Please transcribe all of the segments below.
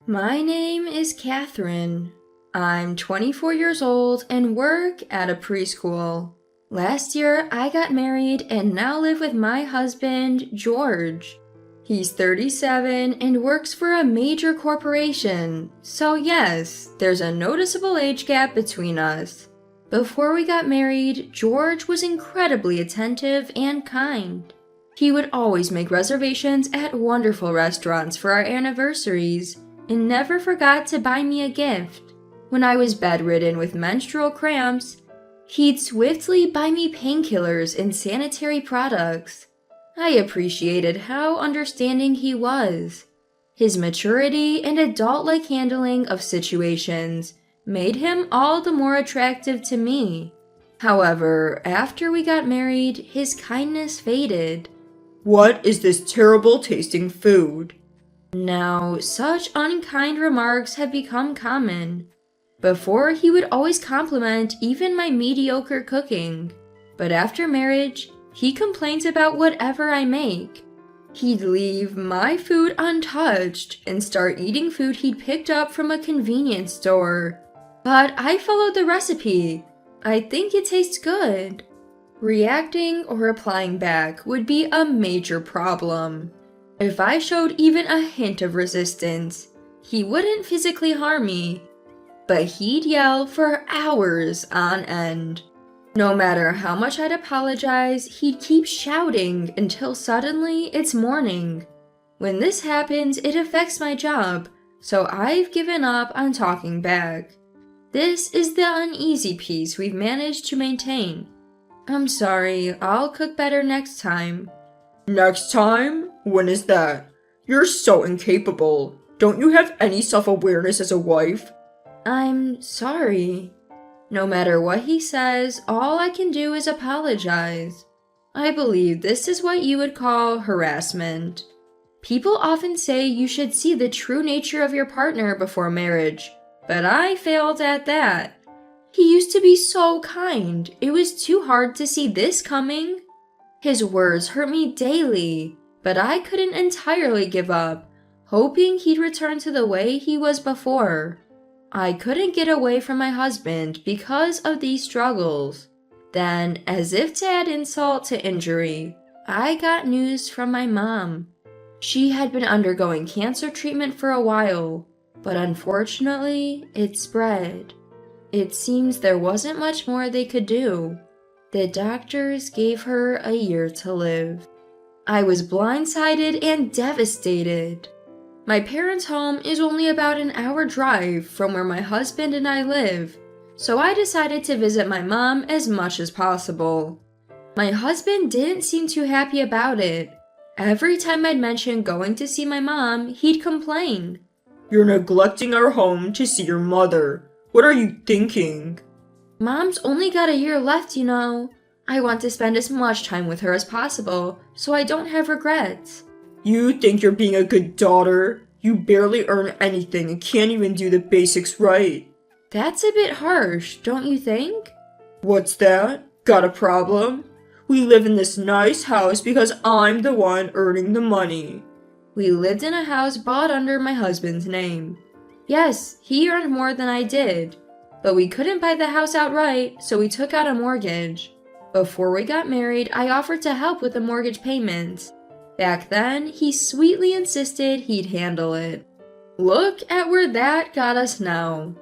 My name is Catherine. I'm 24 years old and work at a preschool. Last year, I got married and now live with my husband, George. He's 37 and works for a major corporation, so yes, there's a noticeable age gap between us. Before we got married, George was incredibly attentive and kind. He would always make reservations at wonderful restaurants for our anniversaries and never forgot to buy me a gift. When I was bedridden with menstrual cramps, he'd swiftly buy me painkillers and sanitary products. I appreciated how understanding he was. His maturity and adult-like handling of situations made him all the more attractive to me. However, after we got married, his kindness faded. What is this terrible tasting food? Now, such unkind remarks have become common. Before, he would always compliment even my mediocre cooking, but after marriage, he complains about whatever I make. He'd leave my food untouched and start eating food he'd picked up from a convenience store. But I followed the recipe. I think it tastes good. Reacting or replying back would be a major problem. If I showed even a hint of resistance, he wouldn't physically harm me, but he'd yell for hours on end. No matter how much I'd apologize, he'd keep shouting until suddenly it's morning. When this happens, it affects my job, so I've given up on talking back. This is the uneasy piece we've managed to maintain. I'm sorry, I'll cook better next time. Next time? When is that? You're so incapable. Don't you have any self-awareness as a wife? I'm sorry. No matter what he says, all I can do is apologize. I believe this is what you would call harassment. People often say you should see the true nature of your partner before marriage, but I failed at that. He used to be so kind. It was too hard to see this coming. His words hurt me daily, but I couldn't entirely give up, hoping he'd return to the way he was before. I couldn't get away from my husband because of these struggles. Then, as if to add insult to injury, I got news from my mom. She had been undergoing cancer treatment for a while, but unfortunately, it spread. It seems there wasn't much more they could do. The doctors gave her a year to live. I was blindsided and devastated. My parents' home is only about an hour drive from where my husband and I live, so I decided to visit my mom as much as possible. My husband didn't seem too happy about it. Every time I'd mention going to see my mom, he'd complain. You're neglecting our home to see your mother. What are you thinking? Mom's only got a year left, you know. I want to spend as much time with her as possible, so I don't have regrets. You think you're being a good daughter? You barely earn anything and can't even do the basics right. That's a bit harsh, don't you think? What's that? Got a problem? We live in this nice house because I'm the one earning the money. We lived in a house bought under my husband's name. Yes, he earned more than I did, but we couldn't buy the house outright, so we took out a mortgage. Before we got married, I offered to help with the mortgage payments. Back then, he sweetly insisted he'd handle it. Look at where that got us now.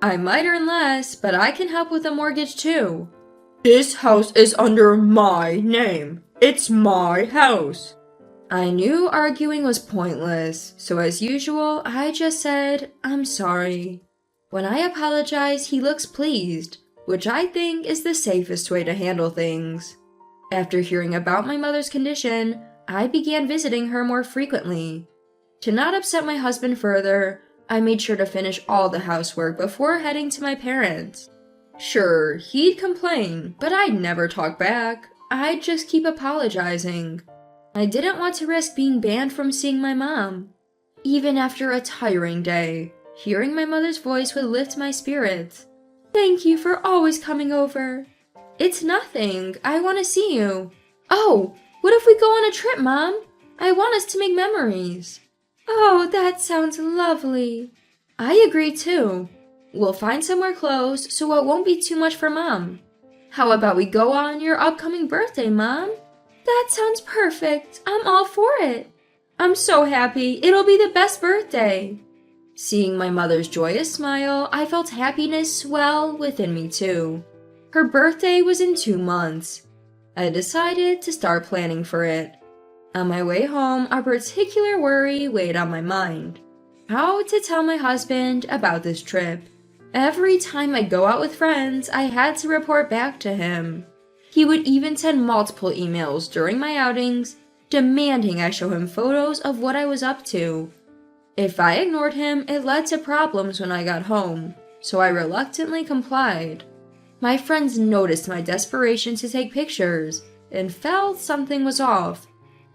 I might earn less, but I can help with the mortgage too. This house is under my name. It's my house. I knew arguing was pointless, so as usual, I just said, I'm sorry. When I apologize, he looks pleased, which I think is the safest way to handle things. After hearing about my mother's condition, I began visiting her more frequently. To not upset my husband further, I made sure to finish all the housework before heading to my parents. Sure, he'd complain, but I'd never talk back. I'd just keep apologizing. I didn't want to risk being banned from seeing my mom. Even after a tiring day, hearing my mother's voice would lift my spirits. Thank you for always coming over. It's nothing. I want to see you. Oh, what if we go on a trip, Mom? I want us to make memories. Oh, that sounds lovely. I agree too. We'll find somewhere close so it won't be too much for Mom. How about we go on your upcoming birthday, Mom? That sounds perfect. I'm all for it. I'm so happy. It'll be the best birthday. Seeing my mother's joyous smile, I felt happiness swell within me too. Her birthday was in 2 months. I decided to start planning for it. On my way home, a particular worry weighed on my mind. How to tell my husband about this trip. Every time I'd go out with friends, I had to report back to him. He would even send multiple emails during my outings, demanding I show him photos of what I was up to. If I ignored him, it led to problems when I got home, so I reluctantly complied. My friends noticed my desperation to take pictures and felt something was off.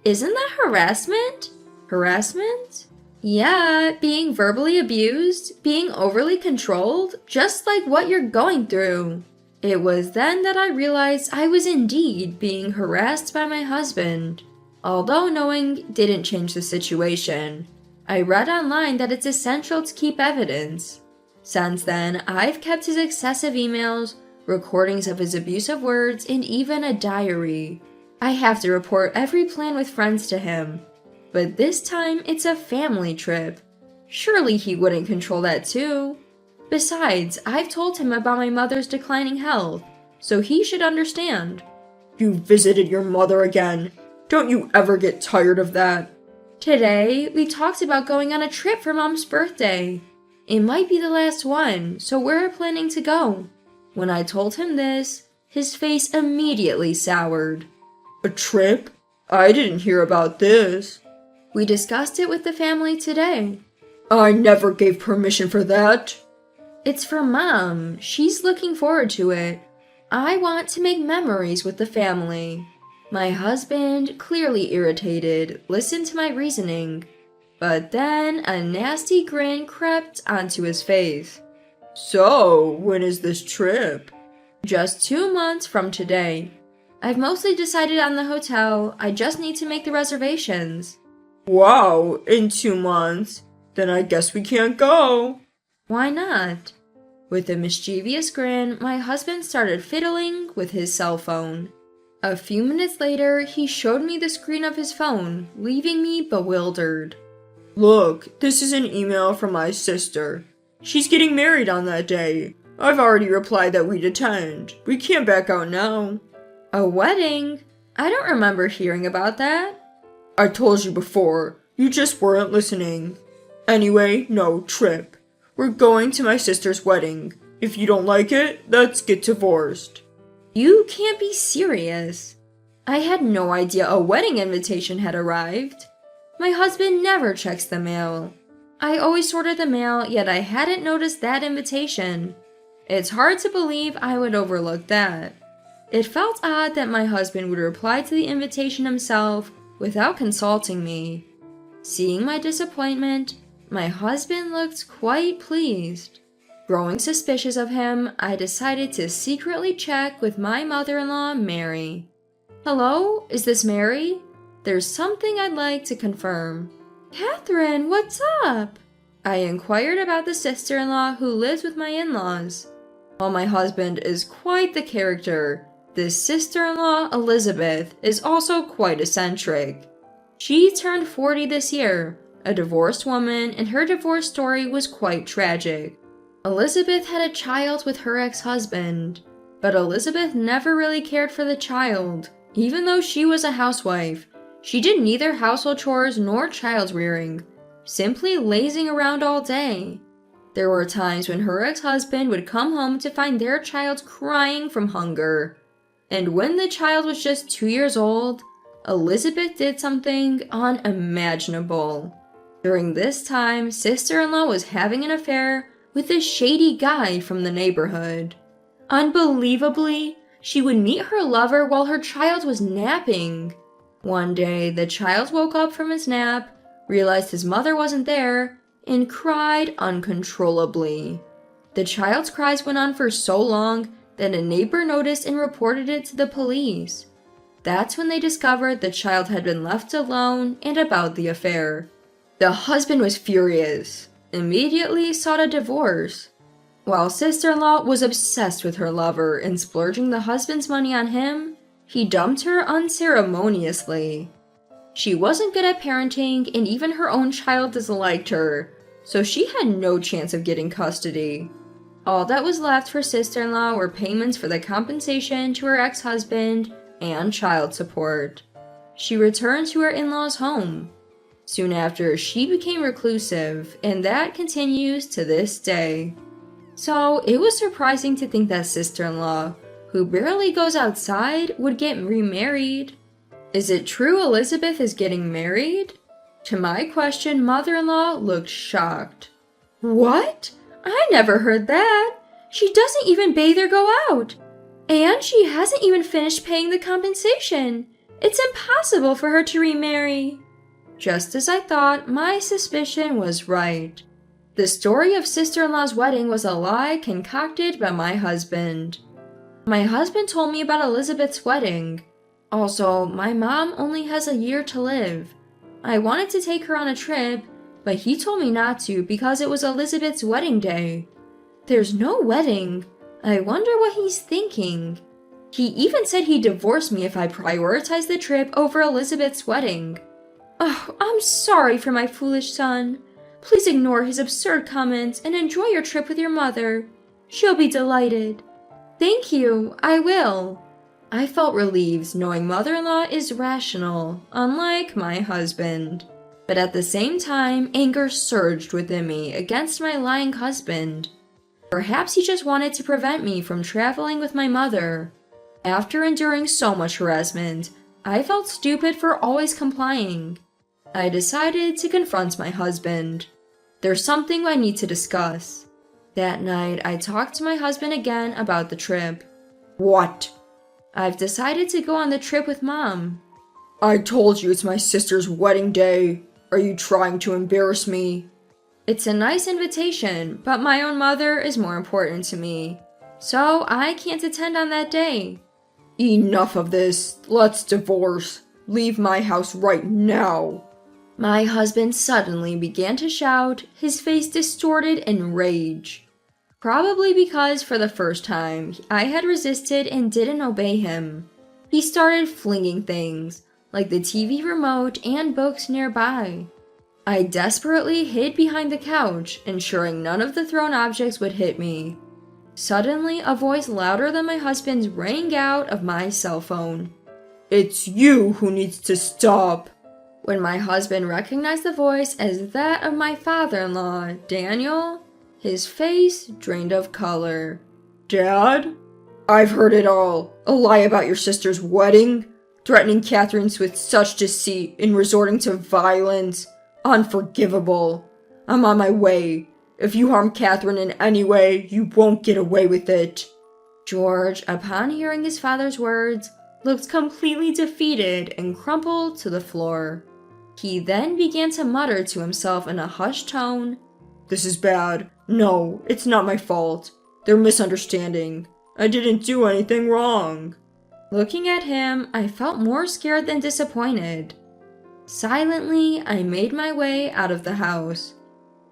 Isn't that harassment? Harassment? Yeah, being verbally abused, being overly controlled, just like what you're going through. It was then that I realized I was indeed being harassed by my husband. Although knowing didn't change the situation, I read online that it's essential to keep evidence. Since then, I've kept his excessive emails, recordings of his abusive words, and even a diary. I have to report every plan with friends to him. But this time, it's a family trip. Surely he wouldn't control that too. Besides, I've told him about my mother's declining health, so he should understand. You visited your mother again. Don't you ever get tired of that? Today, we talked about going on a trip for Mom's birthday. It might be the last one, so we're planning to go. When I told him this, his face immediately soured. A trip? I didn't hear about this. We discussed it with the family today. I never gave permission for that. It's for Mom. She's looking forward to it. I want to make memories with the family. My husband, clearly irritated, listened to my reasoning. But then a nasty grin crept onto his face. So, when is this trip? Just 2 months from today. I've mostly decided on the hotel. I just need to make the reservations. Wow, in 2 months? Then I guess we can't go. Why not? With a mischievous grin, my husband started fiddling with his cell phone. A few minutes later, he showed me the screen of his phone, leaving me bewildered. Look, this is an email from my sister. She's getting married on that day. I've already replied that we'd attend. We can't back out now. A wedding? I don't remember hearing about that. I told you before. You just weren't listening. Anyway, no trip. We're going to my sister's wedding. If you don't like it, let's get divorced. You can't be serious. I had no idea a wedding invitation had arrived. My husband never checks the mail. I always sorted the mail, yet I hadn't noticed that invitation. It's hard to believe I would overlook that. It felt odd that my husband would reply to the invitation himself without consulting me. Seeing my disappointment, my husband looked quite pleased. Growing suspicious of him, I decided to secretly check with my mother-in-law, Mary. Hello, is this Mary? There's something I'd like to confirm. Catherine, what's up? I inquired about the sister-in-law who lives with my in-laws. While my husband is quite the character, this sister-in-law, Elizabeth, is also quite eccentric. She turned 40 this year, a divorced woman, and her divorce story was quite tragic. Elizabeth had a child with her ex-husband, but Elizabeth never really cared for the child. Even though she was a housewife, she did neither household chores nor child rearing, simply lazing around all day. There were times when her ex-husband would come home to find their child crying from hunger. And when the child was just 2 years old, Elizabeth did something unimaginable. During this time, sister-in-law was having an affair with a shady guy from the neighborhood. Unbelievably, she would meet her lover while her child was napping. One day, the child woke up from his nap, realized his mother wasn't there, and cried uncontrollably. The child's cries went on for so long that a neighbor noticed and reported it to the police. That's when they discovered the child had been left alone and about the affair. The husband was furious, immediately sought a divorce, while sister-in-law was obsessed with her lover and splurging the husband's money on him. He dumped her unceremoniously. She wasn't good at parenting, and even her own child disliked her, so she had no chance of getting custody. All that was left for sister-in-law were payments for the compensation to her ex-husband and child support. She returned to her in-laws' home. Soon after, she became reclusive, and that continues to this day. So, it was surprising to think that sister-in-law, who barely goes outside, would get remarried. Is it true Elizabeth is getting married? To my question, mother-in-law looked shocked. What? I never heard that. She doesn't even bathe or go out. And she hasn't even finished paying the compensation. It's impossible for her to remarry. Just as I thought, my suspicion was right. The story of sister-in-law's wedding was a lie concocted by my husband. My husband told me about Elizabeth's wedding. Also, my mom only has a year to live. I wanted to take her on a trip, but he told me not to because it was Elizabeth's wedding day. There's no wedding. I wonder what he's thinking. He even said he'd divorce me if I prioritized the trip over Elizabeth's wedding. Oh, I'm sorry for my foolish son. Please ignore his absurd comments and enjoy your trip with your mother. She'll be delighted. Thank you, I will. I felt relieved knowing mother-in-law is rational, unlike my husband. But at the same time, anger surged within me against my lying husband. Perhaps he just wanted to prevent me from traveling with my mother. After enduring so much harassment, I felt stupid for always complying. I decided to confront my husband. There's something I need to discuss. That night, I talked to my husband again about the trip. What? I've decided to go on the trip with Mom. I told you it's my sister's wedding day. Are you trying to embarrass me? It's a nice invitation, but my own mother is more important to me. So I can't attend on that day. Enough of this. Let's divorce. Leave my house right now. My husband suddenly began to shout, his face distorted in rage. Probably because for the first time, I had resisted and didn't obey him. He started flinging things, like the TV remote and books nearby. I desperately hid behind the couch, ensuring none of the thrown objects would hit me. Suddenly, a voice louder than my husband's rang out of my cell phone. It's you who needs to stop. When my husband recognized the voice as that of my father-in-law, Daniel, his face drained of color. Dad? I've heard it all. A lie about your sister's wedding, threatening Catherine's with such deceit and resorting to violence. Unforgivable. I'm on my way. If you harm Catherine in any way, you won't get away with it. George, upon hearing his father's words, looked completely defeated and crumpled to the floor. He then began to mutter to himself in a hushed tone, This is bad. No, it's not my fault. They're misunderstanding. I didn't do anything wrong. Looking at him, I felt more scared than disappointed. Silently, I made my way out of the house.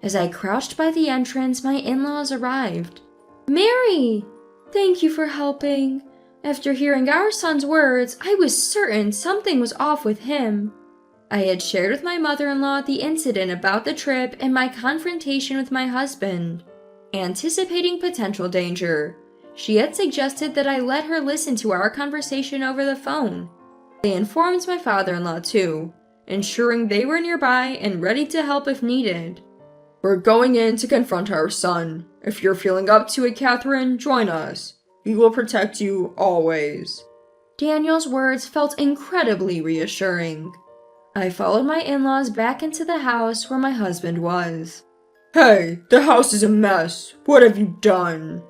As I crouched by the entrance, my in-laws arrived. Mary! Thank you for helping. After hearing our son's words, I was certain something was off with him. I had shared with my mother-in-law the incident about the trip and my confrontation with my husband. Anticipating potential danger, she had suggested that I let her listen to our conversation over the phone. They informed my father-in-law too, ensuring they were nearby and ready to help if needed. We're going in to confront our son. If you're feeling up to it, Catherine, join us. We will protect you always. Daniel's words felt incredibly reassuring. I followed my in-laws back into the house where my husband was. Hey, the house is a mess. What have you done?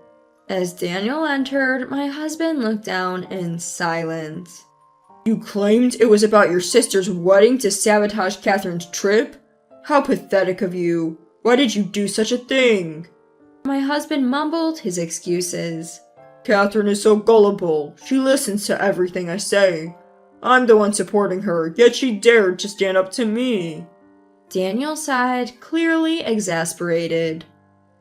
As Daniel entered, my husband looked down in silence. You claimed it was about your sister's wedding to sabotage Catherine's trip? How pathetic of you. Why did you do such a thing? My husband mumbled his excuses. Catherine is so gullible. She listens to everything I say. I'm the one supporting her, yet she dared to stand up to me. Daniel sighed, clearly exasperated.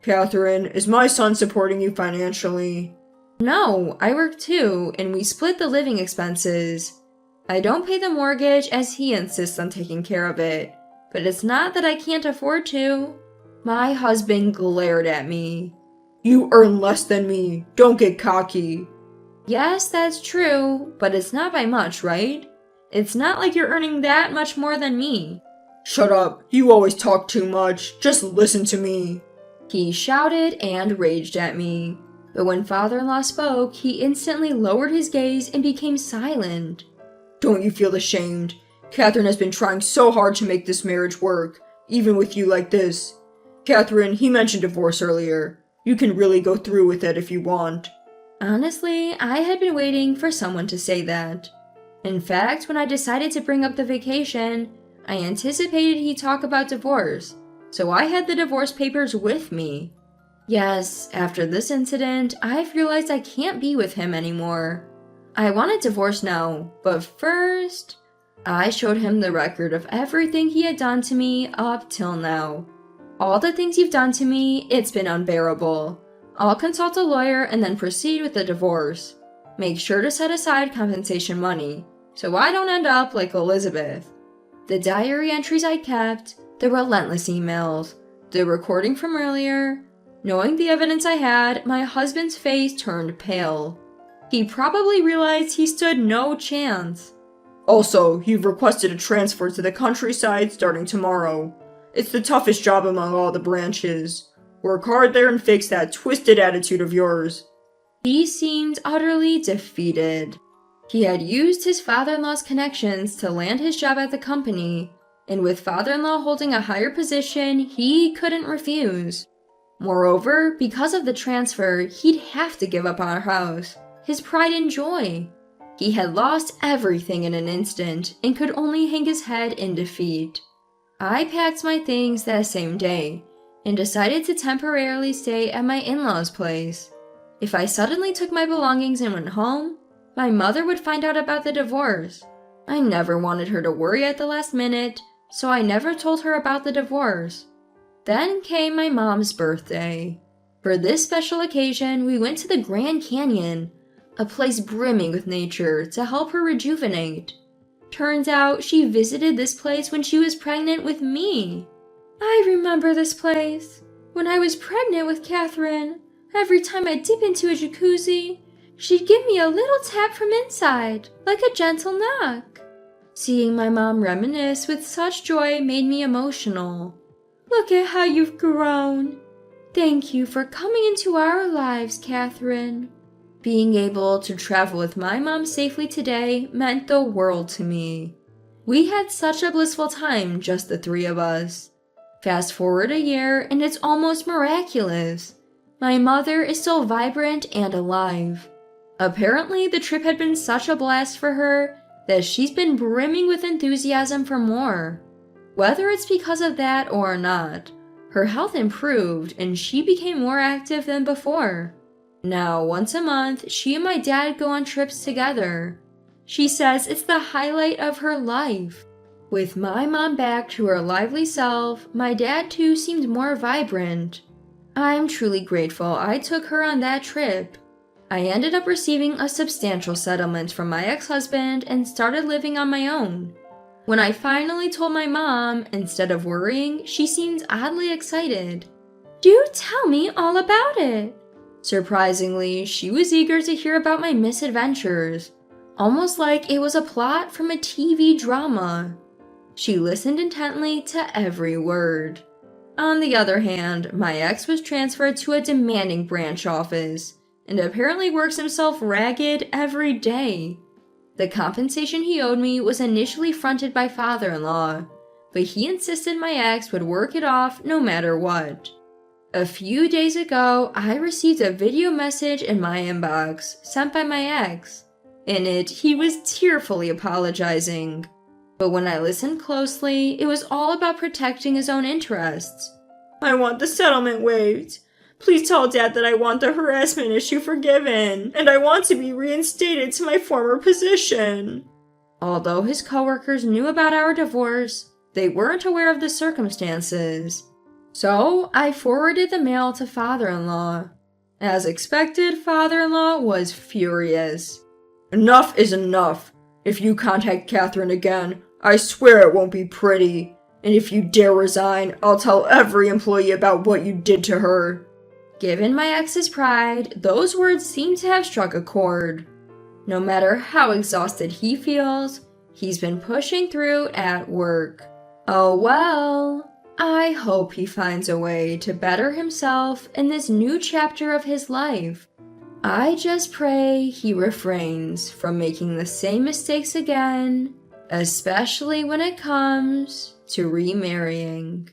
Catherine, is my son supporting you financially? No, I work too, and we split the living expenses. I don't pay the mortgage as he insists on taking care of it, but it's not that I can't afford to. My husband glared at me. You earn less than me. Don't get cocky. Yes, that's true, but it's not by much, right? It's not like you're earning that much more than me. Shut up. You always talk too much. Just listen to me. He shouted and raged at me. But when father-in-law spoke, he instantly lowered his gaze and became silent. Don't you feel ashamed? Catherine has been trying so hard to make this marriage work, even with you like this. Catherine, he mentioned divorce earlier. You can really go through with it if you want. Honestly, I had been waiting for someone to say that. In fact, when I decided to bring up the vacation, I anticipated he'd talk about divorce, so I had the divorce papers with me. Yes, after this incident, I've realized I can't be with him anymore. I want a divorce now, but first, I showed him the record of everything he had done to me up till now. All the things you've done to me, it's been unbearable. I'll consult a lawyer and then proceed with the divorce. Make sure to set aside compensation money, so I don't end up like Elizabeth. The diary entries I kept, the relentless emails, the recording from earlier. Knowing the evidence I had, my husband's face turned pale. He probably realized he stood no chance. Also, you've requested a transfer to the countryside starting tomorrow. It's the toughest job among all the branches. Work hard there and fix that twisted attitude of yours. He seemed utterly defeated. He had used his father-in-law's connections to land his job at the company, and with father-in-law holding a higher position, he couldn't refuse. Moreover, because of the transfer, he'd have to give up our house, his pride and joy. He had lost everything in an instant and could only hang his head in defeat. I packed my things that same day and decided to temporarily stay at my in-laws' place. If I suddenly took my belongings and went home, my mother would find out about the divorce. I never wanted her to worry at the last minute, so I never told her about the divorce. Then came my mom's birthday. For this special occasion, we went to the Grand Canyon, a place brimming with nature, to help her rejuvenate. Turns out she visited this place when she was pregnant with me. I remember this place. When I was pregnant with Catherine, every time I dip into a jacuzzi, she'd give me a little tap from inside, like a gentle knock. Seeing my mom reminisce with such joy made me emotional. Look at how you've grown. Thank you for coming into our lives, Catherine. Being able to travel with my mom safely today meant the world to me. We had such a blissful time, just the three of us. Fast forward a year, and it's almost miraculous. My mother is still vibrant and alive. Apparently, the trip had been such a blast for her that she's been brimming with enthusiasm for more. Whether it's because of that or not, her health improved and she became more active than before. Now, once a month, she and my dad go on trips together. She says it's the highlight of her life. With my mom back to her lively self, my dad too seemed more vibrant. I'm truly grateful I took her on that trip. I ended up receiving a substantial settlement from my ex-husband and started living on my own. When I finally told my mom, instead of worrying, she seemed oddly excited. Do tell me all about it. Surprisingly, she was eager to hear about my misadventures, almost like it was a plot from a TV drama. She listened intently to every word. On the other hand, my ex was transferred to a demanding branch office, and apparently works himself ragged every day. The compensation he owed me was initially fronted by father-in-law, but he insisted my ex would work it off no matter what. A few days ago, I received a video message in my inbox sent by my ex. In it, he was tearfully apologizing. But when I listened closely, it was all about protecting his own interests. I want the settlement waived. Please tell Dad that I want the harassment issue forgiven, and I want to be reinstated to my former position. Although his coworkers knew about our divorce, They weren't aware of the circumstances. So I forwarded the mail to father-in-law. As expected, father-in-law was furious. Enough is enough. If you contact Catherine again, I swear it won't be pretty. And if you dare resign, I'll tell every employee about what you did to her. Given my ex's pride, those words seem to have struck a chord. No matter how exhausted he feels, he's been pushing through at work. Oh well, I hope he finds a way to better himself in this new chapter of his life. I just pray he refrains from making the same mistakes again, especially when it comes to remarrying.